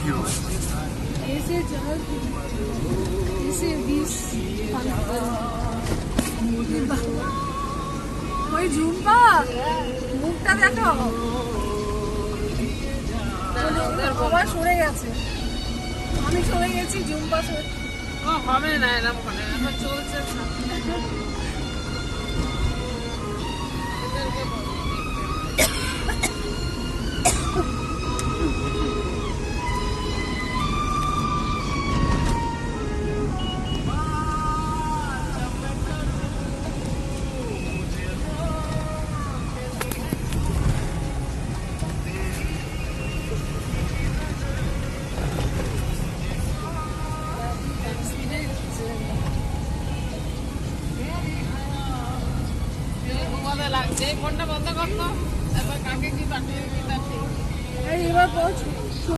क्यों? ऐसे जहर ऐसे 20 ওই ঝুম্পা মুখটা দেখো আবার সরে গেছে আমি সরে গেছি ঝুম্পা সরে হবে না এরকম করে এখন চলছে লাগছে ফোনটা বন্ধ করতো তারপর কাকে কি পাঠিয়ে দিই এবার